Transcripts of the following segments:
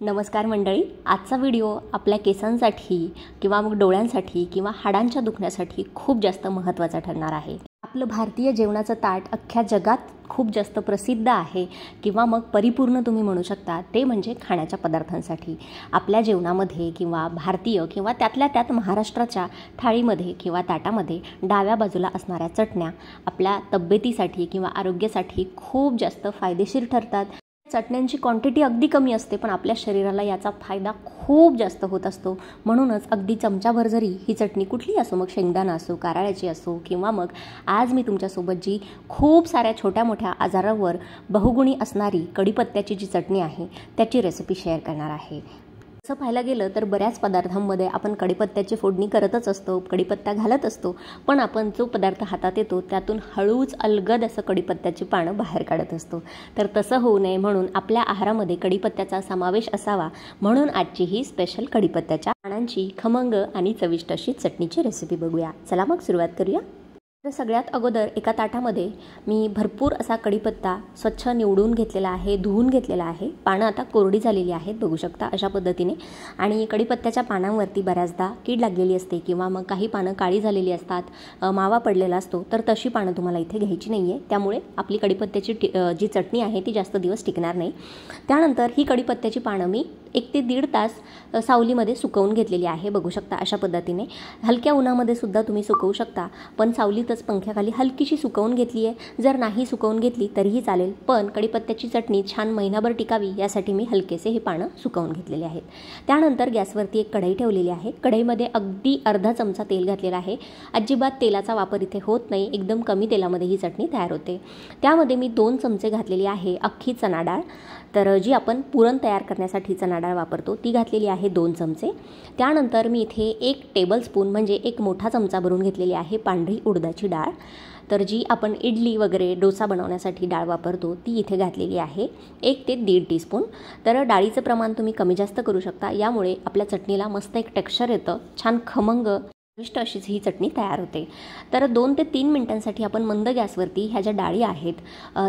नमस्कार मंडळी, आजचा व्हिडिओ आपल्या केसांसाठी किंवा मग डोळ्यांसाठी किंवा हाडांच्या दुखण्यासाठी खूप जास्त महत्त्वाचा ठरणार आहे। आपलं भारतीय जेवणाचं ताट अख्ख्या जगात खूप जास्त प्रसिद्ध आहे किंवा मग परिपूर्ण तुम्ही म्हणू शकता, ते म्हणजे खाण्याच्या पदार्थांसाठी। आपल्या जेवणामध्ये किंवा भारतीय किंवा त्यातल्या त्यात महाराष्ट्राच्या थाळीमध्ये किंवा ताटामध्ये डाव्या बाजूला असणाऱ्या चटण्या आपल्या तब्येतीसाठी किंवा आरोग्यासाठी खूप जास्त फायदेशीर ठरतात। चटण्यांची क्वांटिटी अगदी कमी असते, पण आपल्या शरीराला याचा फायदा खूप जास्त होत असतो। म्हणूनच अगदी चमचाभर जरी ही चटणी कुठली असो, मग शेंगदाणा असो, कारळ्याची असो किंवा मग आज मी तुमच्यासोबत जी खूप साऱ्या छोट्या मोठ्या आजारांवर बहुगुणी असणारी कढीपत्त्याची जी चटणी आहे त्याची रेसिपी शेअर करणार आहे। असं पाहायला गेलं तर बऱ्याच पदार्थांमध्ये आपण कढीपत्त्याची फोडणी करतच असतो, कढीपत्ता घालत असतो, पण आपण जो पदार्थ हातात येतो त्यातून हळूच अलगद असं कढीपत्त्याची पानं बाहेर काढत असतो। तर तसं होऊ नये म्हणून आपल्या आहारामध्ये कढीपत्त्याचा समावेश असावा, म्हणून आजची ही स्पेशल कढीपत्त्याच्या पानांची खमंग आणि चविष्ट अशी चटणीची रेसिपी बघूया। चला मग सुरुवात करूया। तर सगळ्यात अगोदर एका ताटामध्ये मी भरपूर असा कढीपत्ता स्वच्छ निवडून घेतलेला आहे, धुवून घेतलेला आहे। पानं आता कोरडी झालेली आहेत, बघू शकता अशा पद्धतीने। आणि कढीपत्त्याच्या पानांवरती बऱ्याचदा कीड लागलेली असते किंवा मग काही पानं काळी झालेली असतात, मावा पडलेला असतो, तर तशी पानं तुम्हाला इथे घ्यायची नाही आहे। त्यामुळे आपली कढीपत्त्याची जी चटणी आहे ती जास्त दिवस टिकणार नाही। त्यानंतर ही कढीपत्त्याची पानं मी 1 ते 1.5 तास सावलीमध्ये सुकवून घेतलेली आहे, बघू शकता अशा पद्धतीने। हलक्या उन्हामध्ये सुद्धा तुम्ही सुकवू शकता, पण सावलीतच पंख्याखाली हलकीशी सुकवून घेतली आहे। जर नाही सुकवून घेतली तरीही चालेल, पण कढीपत्त्याची चटणी छान महिनाभर टिकावी यासाठी मी हलकेसे हे पानं सुकवून घेतलेले आहेत। त्यानंतर गॅसवरती एक कढई ठेवलेली आहे। कढईमध्ये अगदी अर्धा चमचा तेल घातलेला आहे। अजिबात तेलाचा वापर इथे होत नाही, एकदम कमी तेलामध्ये ही चटणी तयार होते। त्यामध्ये मी 2 चमचे घातलेली आहे अख्खी चणा डाळ, तर जी आपण पुरण तयार करण्यासाठी चणा डाळ वापरतो ती घातलेली आहे 2 चमचे। त्यानंतर मी इथे 1 टेबलस्पून म्हणजे 1 मोठा चमचा भरून घेतलेली आहे पांढरी उडदाची डाळ, तर जी आपण इडली वगैरे डोसा बनवण्यासाठी डाळ वापरतो ती इथे घातलेली आहे 1 ते 1.5 टीस्पून। तर डाळीचं प्रमाण तुम्ही कमी जास्त करू शकता, यामुळे आपल्या चटणीला मस्त एक टेक्स्चर येतं, छान खमंग चविष्ट अशीच ही चटणी तयार होते। तर 2 ते 3 मिनिटांसाठी आपण मंद गॅसवरती ह्या ज्या डाळी आहेत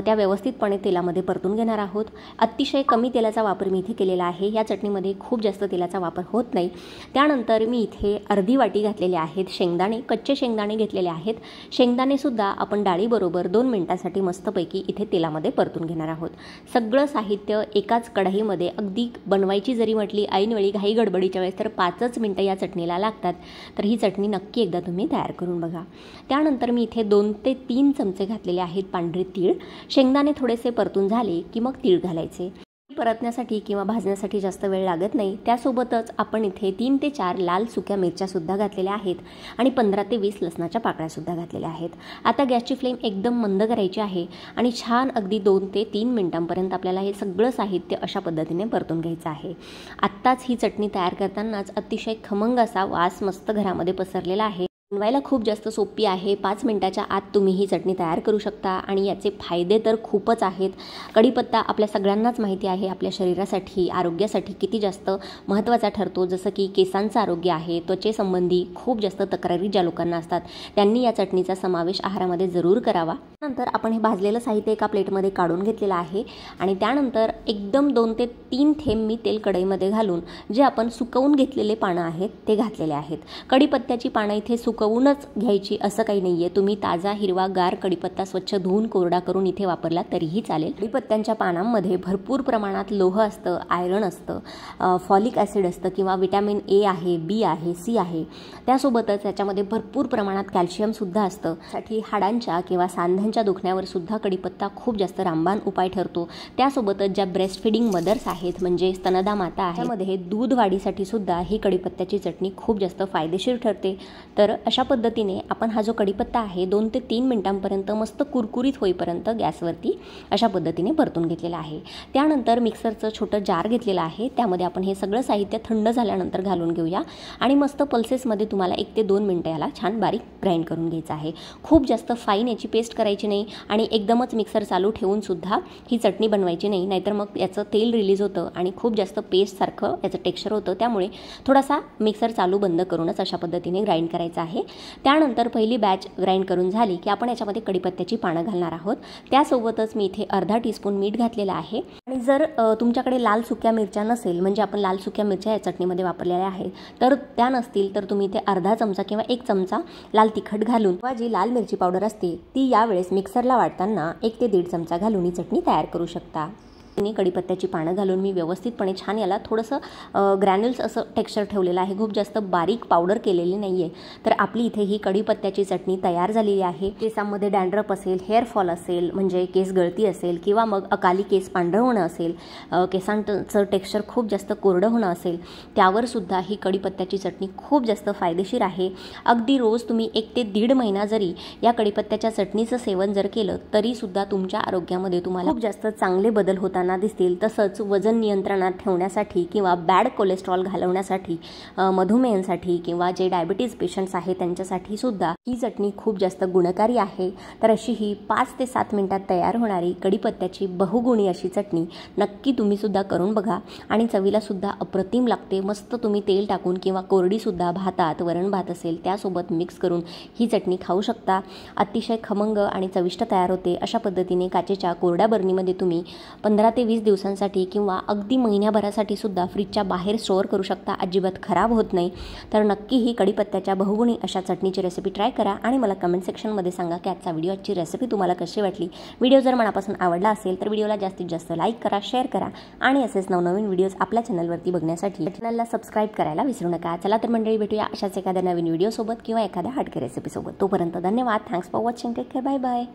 त्या व्यवस्थितपणे तेलामध्ये परतून घेणार आहोत। अतिशय कमी तेलाचा वापर मी इथे केलेला आहे, या चटणीमध्ये खूप जास्त तेलाचा वापर होत नाही। त्यानंतर मी इथे अर्धी वाटी घातलेले आहेत शेंगदाणे, कच्चे शेंगदाणे घेतलेले आहेत। शेंगदाणेसुद्धा आपण डाळीबरोबर 2 मिनिटांसाठी मस्तपैकी इथे तेलामध्ये परतून घेणार आहोत। सगळं साहित्य एकाच कढईमध्ये अगदी बनवायची जरी म्हटली ऐनवेळी घाई गडबडीच्या वेळेस तर 5च मिनिटं या चटणीला लागतात। तर ही चटणी नक्की एकदा तुम्ही तयार करून बघा। त्यानंतर मी इथे 2 ते 3 चमचे घातलेले आहेत पांढरे तीळ। शेंगदाणे थोडेसे परतून झाले की मग तीळ घालायचे। परतण्यासाठी किंवा भाजण्यासाठी जास्त वेळ लागत नाही। त्यासोबतच आपण इथे 3 ते 4 लाल सुक्या मिरच्या सुद्धा घातलेल्या आहेत आणि 15 ते 20 लसणाच्या पाकळ्या सुद्धा घातलेल्या आहेत। आता गॅसची फ्लेम एकदम मंद करायची आहे आणि छान अगदी 2 ते 3 मिनिटांपर्यंत आपल्याला हे सगळं साहित्य अशा पद्धतीने परतून घ्यायचं आहे। आत्ताच ही चटणी तयार करतानाच अतिशय खमंग असा वास मस्त घरामध्ये पसरलेला आहे। बनवायला खूप जास्त सोपी आहे, 5 मिनिटाच्या आत तुम्ही ही चटणी तयार करू शकता आणि याचे फायदे तर खूपच आहेत। कढीपत्ता आपल्या सगळ्यांनाच माहिती आहे आपल्या शरीरासाठी आरोग्यासाठी किती जास्त महत्त्वाचा ठरतो, जसं की केसांचं आरोग्य आहे, त्वचेसंबंधी खूप जास्त तक्रारी ज्या लोकांना असतात त्यांनी या चटणीचा समावेश आहारामध्ये जरूर करावा। नंतर आपण हे भाजलेलं साहित्य एका प्लेटमध्ये काढून घेतलेलं आहे आणि त्यानंतर एकदम 2 ते 3 थेंब मी तेल कढईमध्ये घालून जे आपण सुकवून घेतलेले पानं आहेत ते घातलेले आहेत। कढीपत्त्याची पानं इथे सुकवूनच घ्यायची असं काही नाही आहे, तुम्ही ताजा हिरवा गार कढीपत्ता स्वच्छ धुवून कोरडा करून इथे वापरला तरीही चालेल। कढीपत्त्यांच्या पानांमध्ये भरपूर प्रमाणात लोह असतं, आयरन असतं, फॉलिक ॲसिड असतं किंवा विटॅमिन ए आहे, बी आहे, सी आहे। त्यासोबतच याच्यामध्ये भरपूर प्रमाणात कॅल्शियमसुद्धा असतं। साठी हाडांच्या किंवा सांध्यांच्या दुखण्यावर सुद्धा कढीपत्ता खूप जास्त रामबाण उपाय ठरतो। त्यासोबतच ज्या ब्रेस्ट फीडिंग मदर्स आहेत म्हणजे स्तनदा माता आहे त्यामध्ये दूध वाढीसाठी सुद्धा ही कढीपत्त्याची चटणी खूप जास्त फायदेशीर ठरते। तर अशा पद्धतीने आपण हा जो कढीपत्ता आहे 2 ते 3 मिनिटांपर्यंत मस्त कुरकुरीत होईपर्यंत गॅसवरती अशा पद्धतीने परतून घेतलेला आहे। त्यानंतर मिक्सरचं छोटं जार घेतलेलं आहे, त्यामध्ये आपण हे सगळं साहित्य थंड झाल्यानंतर घालून घेऊया आणि मस्त पल्सेसमध्ये तुम्हाला 1 ते 2 मिनिटं याला छान बारीक ग्राइंड करून घ्यायचं आहे। खूप जास्त फाईन याची पेस्ट करायची नाही आणि एकदमच मिक्सर चालू ठेवून सुद्धा ही चटणी बनवायची नाही, नाहीतर मग याचं तेल रिलीज होतं आणि खूप जास्त पेस्ट सारखं याचं टेक्स्चर होतं। त्यामुळे थोडासा मिक्सर चालू बंद करूनच अशा पद्धतीने ग्राइंड करायचं आहे। आहे। त्यानंतर पहिली बॅच ग्राइंड करून झाली की आपण याच्यामध्ये कढीपत्त्याची पानं घालणार आहोत। त्यासोबतच मी इथे अर्धा टीस्पून मीठ घातलेलं आहे आणि जर तुमच्याकडे लाल सुक्या मिरच्या नसेल, म्हणजे आपण लाल सुक्या मिरच्या या चटणीमध्ये वापरलेल्या आहेत, तर त्या नसतील तर तुम्ही इथे अर्धा चमचा किंवा 1 चमचा लाल तिखट घालून किंवा जी लाल मिरची पावडर असते ती यावेळेस मिक्सरला वाटताना 1 ते 1.5 चमचा घालून ही चटणी तयार करू शकता। कढीपत्त्याची पानं घालून मी व्यवस्थितपणे छान याला थोडंसं ग्रॅन्युल्स असं टेक्स्चर ठेवलेलं आहे, खूप जास्त बारीक पावडर केलेली नाही आहे। तर आपली इथे ही कढीपत्त्याची चटणी तयार झालेली आहे। केसांमध्ये डॅन्ड्रफ असेल, हेअर फॉल असेल, म्हणजे केस गळती असेल किंवा मग अकाली केस पांढरं होणं असेल, केसांचं टेक्स्चर खूप जास्त कोरडं होणं असेल, त्यावर सुद्धा ही कढीपत्त्याची चटणी खूप जास्त फायदेशीर आहे। अगदी रोज तुम्ही 1 ते 1.5 महिना जरी या कढीपत्त्याच्या चटणीचं सेवन जर केलं तरीसुद्धा तुमच्या आरोग्यामध्ये तुम्हाला खूप जास्त चांगले बदल होताना दिसतील। तसंच वजन नियंत्रणात ठेवण्यासाठी किंवा बॅड कोलेस्ट्रॉल घालवण्यासाठी, मधुमेहांसाठी किंवा जे डायबिटीज पेशंट्स आहेत त्यांच्यासाठी सुद्धा ही चटणी खूप जास्त गुणकारी आहे। तर अशी ही 5 ते 7 मिनिटात तयार होणारी कढीपत्त्याची बहुगुणी अशी चटणी नक्की तुम्ही सुद्धा करून बघा आणि चवीला सुद्धा अप्रतिम लागते। मस्त तुम्ही तेल टाकून किंवा कोरडी सुद्धा भातात, वरण भात असेल त्यासोबत मिक्स करून ही चटणी खाऊ शकता। अतिशय खमंग आणि चविष्ट तयार होते। अशा पद्धतीने काचेच्या कोरड्या बरणीमध्ये तुम्ही 15 ते 20 दिवसांसाठी किंवा अगदी महिन्याभरासाठी सुद्धा फ्रीजच्या बाहेर स्टोअर करू शकता, अजिबात खराब होत नाही। तर नक्की ही कढीपत्त्याच्या बहुगुणी अशा चटणीची रेसिपी ट्राय करा आणि मला कमेंट सेक्शनमध्ये सांगा की आजची रेसिपी तुम्हाला कशी वाटली। व्हिडिओ जर मनापासून आवडला असेल तर व्हिडिओला जास्तीत जास्त लाईक करा, शेअर करा आणि असेच नवनवीन व्हिडिओज आपल्या चॅनलवरती बघण्यासाठी चॅनलला सबस्क्राईब करायला विसरू नका। चला तर मंडळी, भेटूया अशाच एखाद्या नवीन व्हिडिओसोबत किंवा एखाद्या हटके रेसिपीसोबत। तोपर्यंत धन्यवाद। Thanks for watching. Take care. Bye bye.